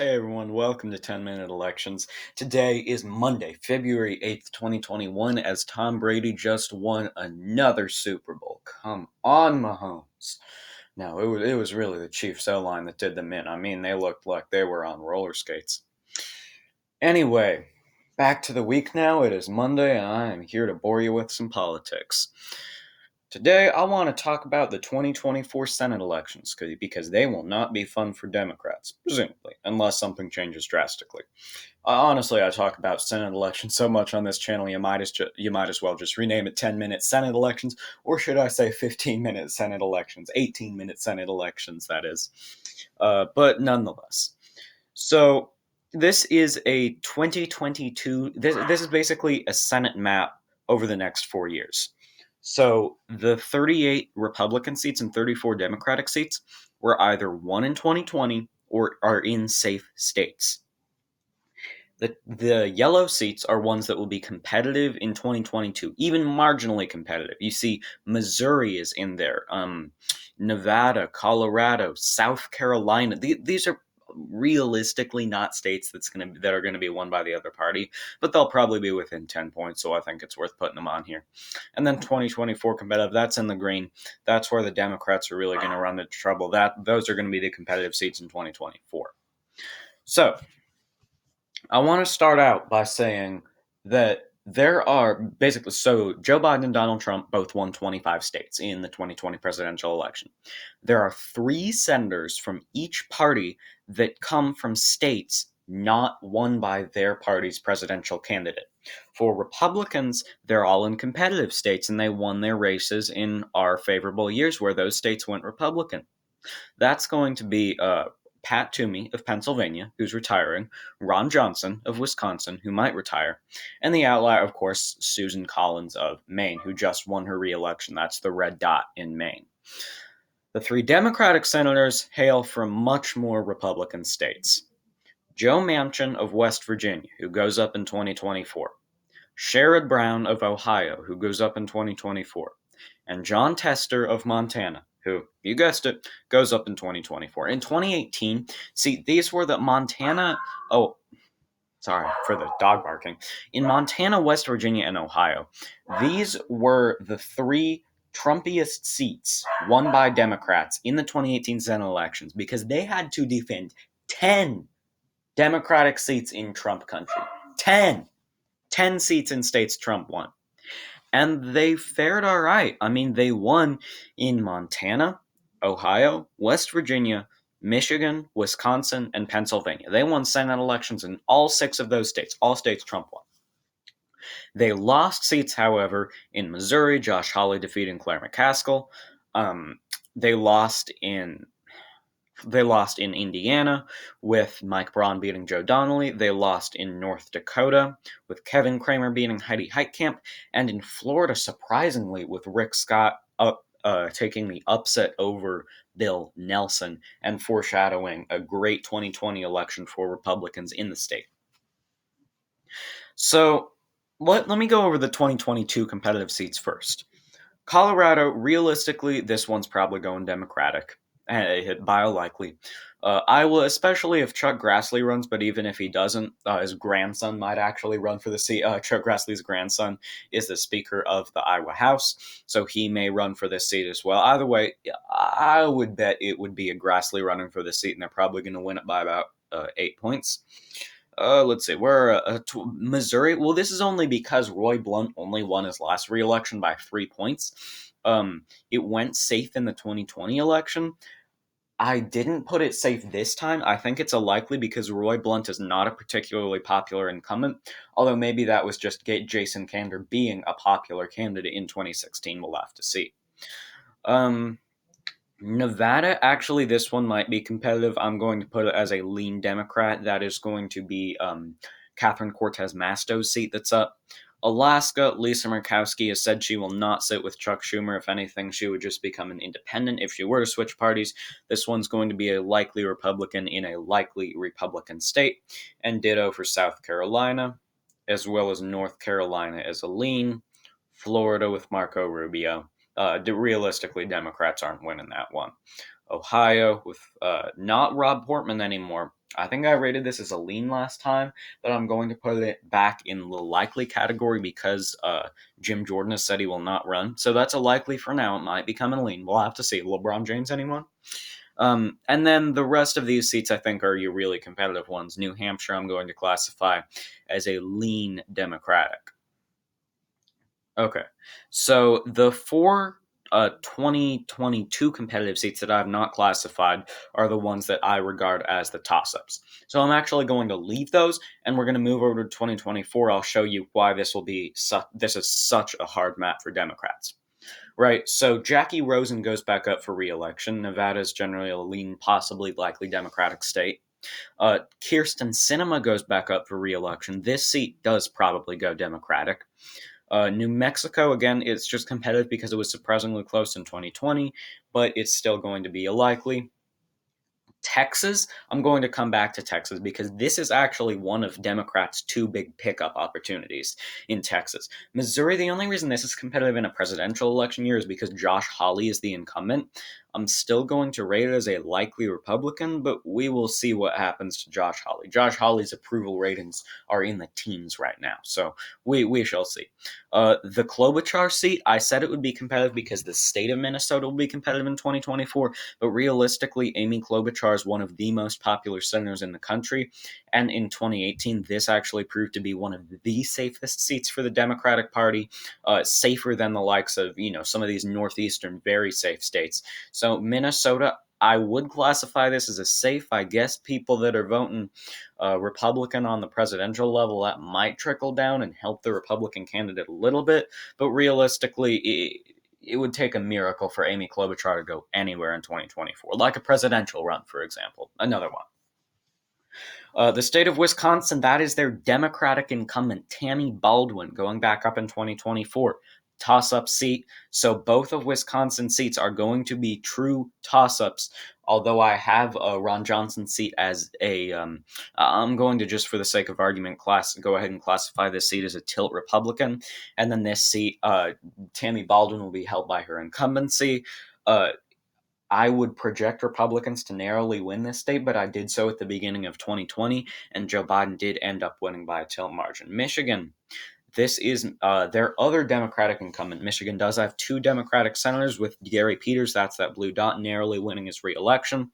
Hey everyone, welcome to 10 Minute Elections. Today is Monday, February 8th, 2021, as Tom Brady just won another Super Bowl. Come on, Mahomes. No, it was really the Chiefs O-line that did them in. I mean, they looked like they were on roller skates. Anyway, back to the week now. It is Monday, and I am here to bore you with some politics. Today, I want to talk about the 2024 Senate elections because they will not be fun for Democrats, presumably, unless something changes drastically. Honestly, I talk about Senate elections so much on this channel, you might as well just rename it 10-minute Senate elections, or should I say 15-minute Senate elections, 18-minute Senate elections, that is. But nonetheless. So, this is a 2022, this is basically a Senate map over the next 4 years. So the 38 Republican seats and 34 Democratic seats were either won in 2020 or are in safe states. The yellow seats are ones that will be competitive in 2022, even marginally competitive. You see, Missouri is in there, Nevada, Colorado, South Carolina. These are realistically not states that are gonna be won by the other party, but they'll probably be within 10 points. So I think it's worth putting them on here. And then 2024 competitive, that's in the green. That's where the Democrats are really going to run into trouble. Those are going to be the competitive seats in 2024. So I want to start out by saying that there are basically, so Joe Biden and Donald Trump both won 25 states in the 2020 presidential election. There are 3 senators from each party that come from states not won by their party's presidential candidate. For Republicans, they're all in competitive states and they won their races in our favorable years where those states went Republican. That's going to be Pat Toomey of Pennsylvania, who's retiring, Ron Johnson of Wisconsin, who might retire, and the outlier, of course, Susan Collins of Maine, who just won her reelection. That's the red dot in Maine. The 3 Democratic senators hail from much more Republican states. Joe Manchin of West Virginia, who goes up in 2024. Sherrod Brown of Ohio, who goes up in 2024, and Jon Tester of Montana, who, you guessed it, goes up in 2024. In 2018, see, these were the Montana. Oh, sorry for the dog barking. In Montana, West Virginia, and Ohio, these were the 3 Trumpiest seats won by Democrats in the 2018 Senate elections because they had to defend 10 Democratic seats in Trump country. 10! 10 seats in states Trump won. And they fared all right. I mean, they won in Montana, Ohio, West Virginia, Michigan, Wisconsin, and Pennsylvania. They won Senate elections in all 6 of those states, all states Trump won. They lost seats, however, in Missouri, Josh Hawley defeating Claire McCaskill. They lost in Indiana with Mike Braun beating Joe Donnelly. They lost in North Dakota with Kevin Cramer beating Heidi Heitkamp. And in Florida, surprisingly, with Rick Scott taking the upset over Bill Nelson and foreshadowing a great 2020 election for Republicans in the state. So let me go over the 2022 competitive seats first. Colorado, realistically, this one's probably going Democratic, biolikely. Iowa, especially if Chuck Grassley runs, but even if he doesn't, his grandson might actually run for the seat. Chuck Grassley's grandson is the Speaker of the Iowa House, so he may run for this seat as well. Either way, I would bet it would be a Grassley running for the seat, and they're probably going to win it by about 8 points. Let's see, Missouri. Well, this is only because Roy Blunt only won his last re-election by 3 points. It went safe in the 2020 election. I didn't put it safe this time. I think it's a likely because Roy Blunt is not a particularly popular incumbent, although maybe that was just Jason Kander being a popular candidate in 2016. We'll have to see. Nevada, actually, this one might be competitive. I'm going to put it as a lean Democrat. That is going to be Catherine Cortez Masto's seat that's up. Alaska, Lisa Murkowski has said she will not sit with Chuck Schumer. If anything, she would just become an independent if she were to switch parties. This one's going to be a likely Republican in a likely Republican state. And ditto for South Carolina, as well as North Carolina as a lean. Florida with Marco Rubio. Realistically, Democrats aren't winning that one. Ohio with not Rob Portman anymore. I think I rated this as a lean last time, but I'm going to put it back in the likely category because Jim Jordan has said he will not run. So that's a likely for now. It might become a lean. We'll have to see. LeBron James, anyone? And then the rest of these seats, I think, are your really competitive ones. New Hampshire, I'm going to classify as a lean Democratic. Okay, so the four 2022 competitive seats that I have not classified are the ones that I regard as the toss ups. So I'm actually going to leave those and we're going to move over to 2024. I'll show you why this will be this is such a hard map for Democrats. Right, so Jackie Rosen goes back up for re-election. Nevada is generally a lean, possibly likely Democratic state. Kyrsten Sinema goes back up for re-election. This seat does probably go Democratic. New Mexico, again, it's just competitive because it was surprisingly close in 2020, but it's still going to be a likely. Texas, I'm going to come back to Texas because this is actually one of Democrats' two big pickup opportunities in Texas. Missouri, the only reason this is competitive in a presidential election year is because Josh Hawley is the incumbent. I'm still going to rate it as a likely Republican, but we will see what happens to Josh Hawley. Josh Hawley's approval ratings are in the teens right now, so we shall see. The Klobuchar seat, I said it would be competitive because the state of Minnesota will be competitive in 2024, but realistically, Amy Klobuchar is one of the most popular senators in the country, and in 2018, this actually proved to be one of the safest seats for the Democratic Party, safer than the likes of, some of these northeastern very safe states. So Minnesota, I would classify this as a safe. I guess people that are voting Republican on the presidential level, that might trickle down and help the Republican candidate a little bit, but realistically, it would take a miracle for Amy Klobuchar to go anywhere in 2024, like a presidential run, for example. Another one. The state of Wisconsin, that is their Democratic incumbent, Tammy Baldwin, going back up in 2024. Toss up seat. So both of Wisconsin seats are going to be true toss ups. Although I have Ron Johnson's seat as a, I'm going to just for the sake of argument, go ahead and classify this seat as a tilt Republican, and then this seat, Tammy Baldwin will be held by her incumbency. I would project Republicans to narrowly win this state, but I did so at the beginning of 2020, and Joe Biden did end up winning by a tilt margin. Michigan, this is their other Democratic incumbent. Michigan does have two Democratic senators with Gary Peters, that's that blue dot, narrowly winning his reelection.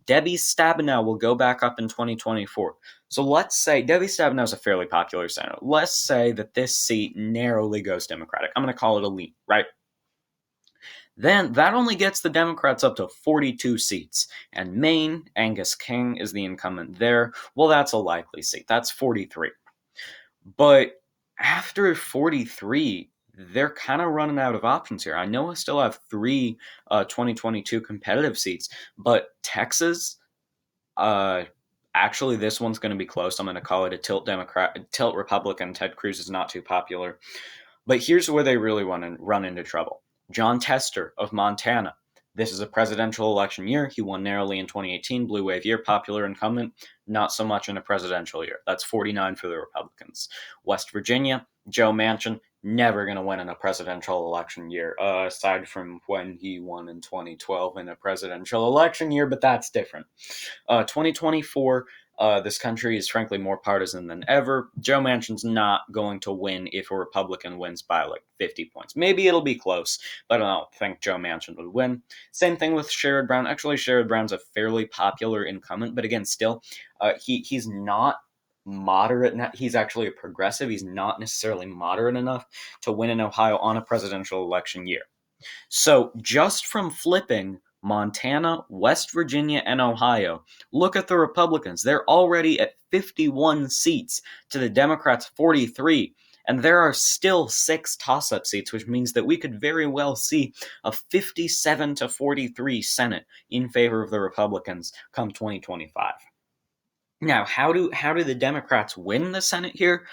Debbie Stabenow will go back up in 2024. So let's say Debbie Stabenow is a fairly popular senator. Let's say that this seat narrowly goes Democratic. I'm going to call it a lean, right? Then that only gets the Democrats up to 42 seats. And Maine, Angus King is the incumbent there. Well, that's a likely seat. That's 43. But after 43, they're kind of running out of options here. I know I still have three 2022 competitive seats, but Texas, actually, this one's going to be close. I'm going to call it a tilt Republican. Ted Cruz is not too popular. But here's where they really want to run into trouble. John Tester of Montana. This is a presidential election year. He won narrowly in 2018, blue wave year, popular incumbent, not so much in a presidential year. That's 49 for the Republicans. West Virginia, Joe Manchin, never going to win in a presidential election year, aside from when he won in 2012 in a presidential election year, but that's different. 2024, this country is frankly more partisan than ever. Joe Manchin's not going to win if a Republican wins by like 50 points. Maybe it'll be close, but I don't think Joe Manchin would win. Same thing with Sherrod Brown. Actually, Sherrod Brown's a fairly popular incumbent, but again, still, he's not moderate. He's actually a progressive. He's not necessarily moderate enough to win in Ohio on a presidential election year. So just from flipping Montana, West Virginia, and Ohio, look at the Republicans. They're already at 51 seats to the Democrats' 43. And there are still 6 toss-up seats, which means that we could very well see a 57 to 43 Senate in favor of the Republicans come 2025. Now, how do the Democrats win the Senate here?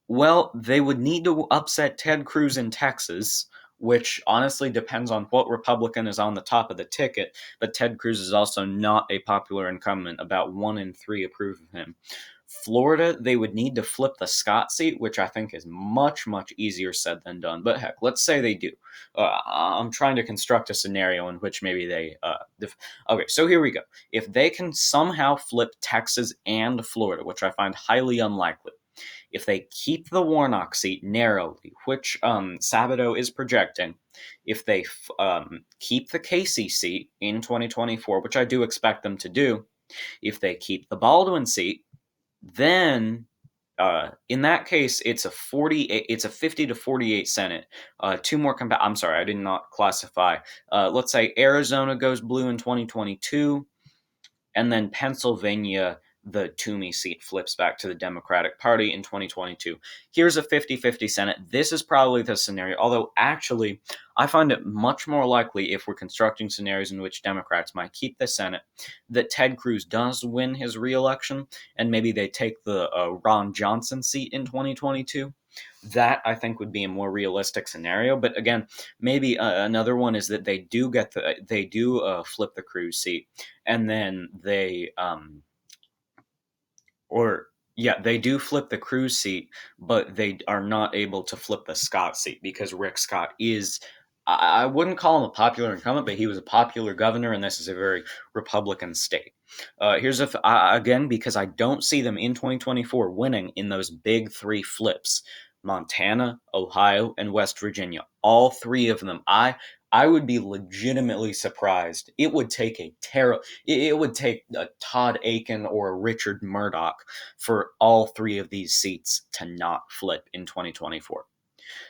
Well, they would need to upset Ted Cruz in Texas, which honestly depends on what Republican is on the top of the ticket, but Ted Cruz is also not a popular incumbent. About 1 in 3 approve of him. Florida, they would need to flip the Scott seat, which I think is much, much easier said than done. But heck, let's say they do. I'm trying to construct a scenario in which maybe they. Okay, so here we go. If they can somehow flip Texas and Florida, which I find highly unlikely, if they keep the Warnock seat narrowly, which Sabato is projecting, if they keep the Casey seat in 2024, which I do expect them to do, if they keep the Baldwin seat, then in that case, it's a 50 to 48 Senate. Two more I'm sorry, I did not classify. Let's say Arizona goes blue in 2022, and then Pennsylvania, the Toomey seat flips back to the Democratic Party in 2022. Here's a 50-50 Senate. This is probably the scenario, although actually I find it much more likely, if we're constructing scenarios in which Democrats might keep the Senate, that Ted Cruz does win his reelection, and maybe they take the Ron Johnson seat in 2022. That I think would be a more realistic scenario. But again, maybe another one is that they do flip the Cruz seat, and then they do flip the Cruz seat, but they are not able to flip the Scott seat because Rick Scott is. I wouldn't call him a popular incumbent, but he was a popular governor, and this is a very Republican state. Again, because I don't see them in 2024 winning in those big three flips: Montana, Ohio, and West Virginia. All three of them. I would be legitimately surprised. It would take it would take a Todd Aiken or a Richard Murdoch for all three of these seats to not flip in 2024.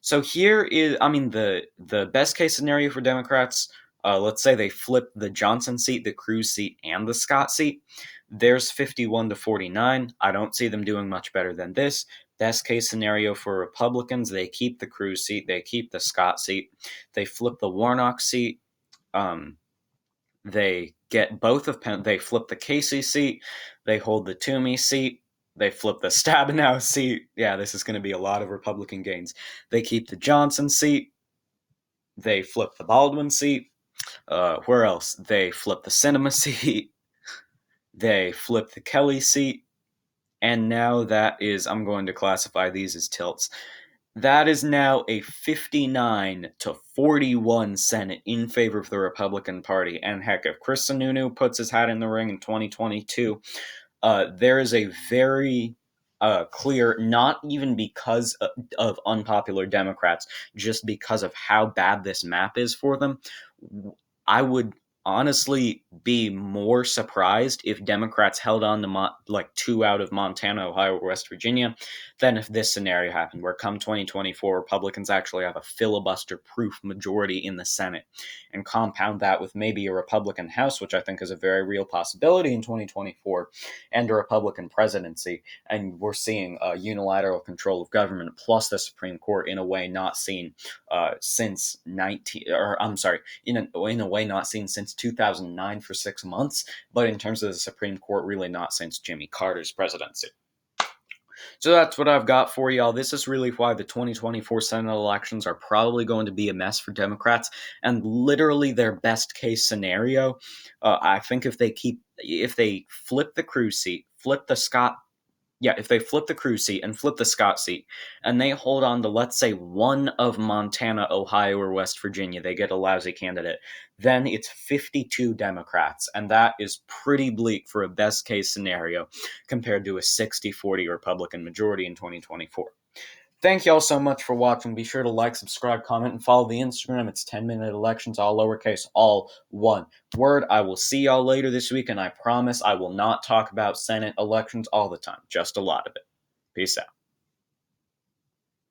So here is, the best case scenario for Democrats. Let's say they flip the Johnson seat, the Cruz seat, and the Scott seat. There's 51 to 49. I don't see them doing much better than this. Best case scenario for Republicans, they keep the Cruz seat, they keep the Scott seat, they flip the Warnock seat. They get both of they flip the Casey seat, they hold the Toomey seat, they flip the Stabenow seat. Yeah, this is going to be a lot of Republican gains. They keep the Johnson seat, they flip the Baldwin seat. Where else? They flip the Sinema seat, they flip the Kelly seat, and now I'm going to classify these as tilts. That is now a 59 to 41 Senate in favor of the Republican Party. And heck, if Chris Sununu puts his hat in the ring in 2022, there is a very clear, not even because of unpopular Democrats, just because of how bad this map is for them. I would honestly be more surprised if Democrats held on to 2 out of Montana, Ohio, or West Virginia than if this scenario happened, where come 2024, Republicans actually have a filibuster-proof majority in the Senate. And compound that with maybe a Republican House, which I think is a very real possibility in 2024, and a Republican presidency, and we're seeing unilateral control of government plus the Supreme Court in a way not seen since in a way not seen since 2009 for 6 months, but in terms of the Supreme Court, really not since Jimmy Carter's presidency. So that's what I've got for y'all. This is really why the 2024 Senate elections are probably going to be a mess for Democrats, and literally their best case scenario. I think if they flip the Cruz seat, if they flip the Cruz seat and flip the Scott seat, and they hold on to, let's say, one of Montana, Ohio, or West Virginia, they get a lousy candidate, then it's 52 Democrats, and that is pretty bleak for a best case scenario compared to a 60-40 Republican majority in 2024. Thank y'all so much for watching. Be sure to like, subscribe, comment, and follow the Instagram. It's 10-minute elections, all lowercase, all one word. I will see y'all later this week, and I promise I will not talk about Senate elections all the time, just a lot of it. Peace out.